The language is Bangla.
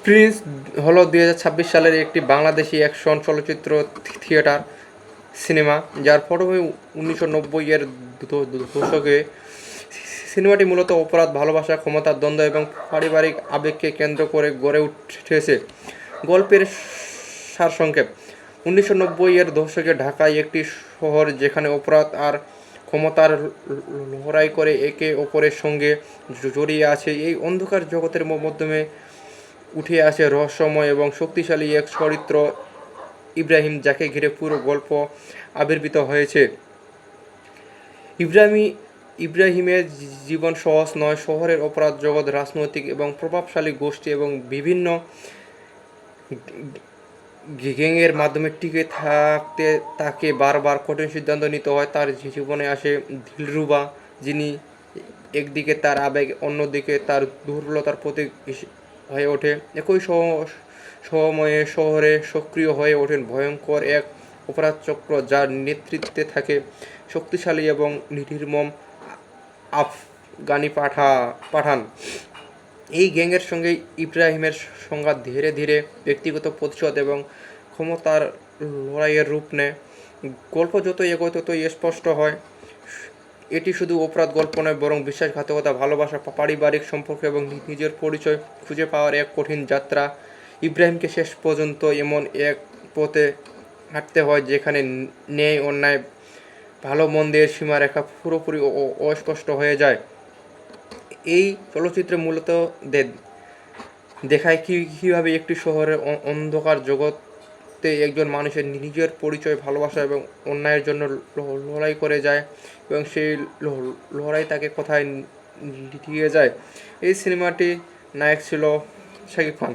প্রিন্স হলো 2026 সালের একটি বাংলাদেশি অ্যাকশন চলচ্চিত্র থিয়েটার সিনেমা, যার পটভূমি 1990-এর দশকে। সিনেমাটি মূলত অপরাধ, ভালোবাসা, ক্ষমতার দ্বন্দ্ব এবং পারিবারিক আবেগকে কেন্দ্র করে গড়ে উঠেছে। গল্পের সারসংক্ষেপ: 1990-এর দশকে ঢাকায় একটি শহর যেখানে অপরাধ আর ক্ষমতার লড়াই করে একে অপরের সঙ্গে জড়িয়ে আছে। এই অন্ধকার জগতের মাধ্যমে উঠে আসে রহস্যময় এবং শক্তিশালী এক চরিত্র, ইব্রাহিম, যাকে ঘিরে পুরো গল্প আবির্ভূত হয়েছে। ইব্রাহিমের জীবন সহজ নয়। শহরের অপরাধ জগৎ, রাজনৈতিক এবং প্রভাবশালী গোষ্ঠী এবং বিভিন্ন গ্যাংয়ের মাধ্যমে টিকে থাকতে তাকে বারবার কঠিন সিদ্ধান্ত নিতে হয়। তার জীবনে আসে দিলরুবা, যিনি একদিকে তার আবেগ, অন্যদিকে তার দুর্বলতার প্রতীক হয়ে ওঠে। একই সময়ে শহরে সক্রিয় হয়ে ওঠেন ভয়ঙ্কর এক অপরাধ চক্র, যার নেতৃত্বে থাকে শক্তিশালী এবং নির্মম আফগানি পাঠান। এই গ্যাংয়ের সঙ্গে ইব্রাহিমের সংঘাত ধীরে ধীরে ব্যক্তিগত প্রতিশোধ এবং ক্ষমতার লড়াইয়ের রূপ নেয়। গল্প যত এগোয় ততই স্পষ্ট হয় এটি শুধু অপরাধ গল্প নয়, বরং বিশ্বাসঘাতকতা, ভালোবাসা, পারিবারিক সম্পর্ক এবং নিজের পরিচয় খুঁজে পাওয়ার এক কঠিন যাত্রা। ইব্রাহিমকে শেষ পর্যন্ত এমন এক পথে হাঁটতে হয় যেখানে ন্যায়, অন্যায়, ভালো মন্দের সীমারেখা পুরোপুরি অস্পষ্ট হয়ে যায়। এই চলচ্চিত্রে মূলত দেখায় কীভাবে একটি শহরের অন্ধকার জগতে একজন মানুষের নিজের পরিচয়, ভালোবাসা এবং অন্যায়ের জন্য লড়াই করে যায় এবং সেই লড়াই তাকে কোথায় নিয়ে যায়। এই সিনেমাটি নায়ক ছিল শাকিব খান।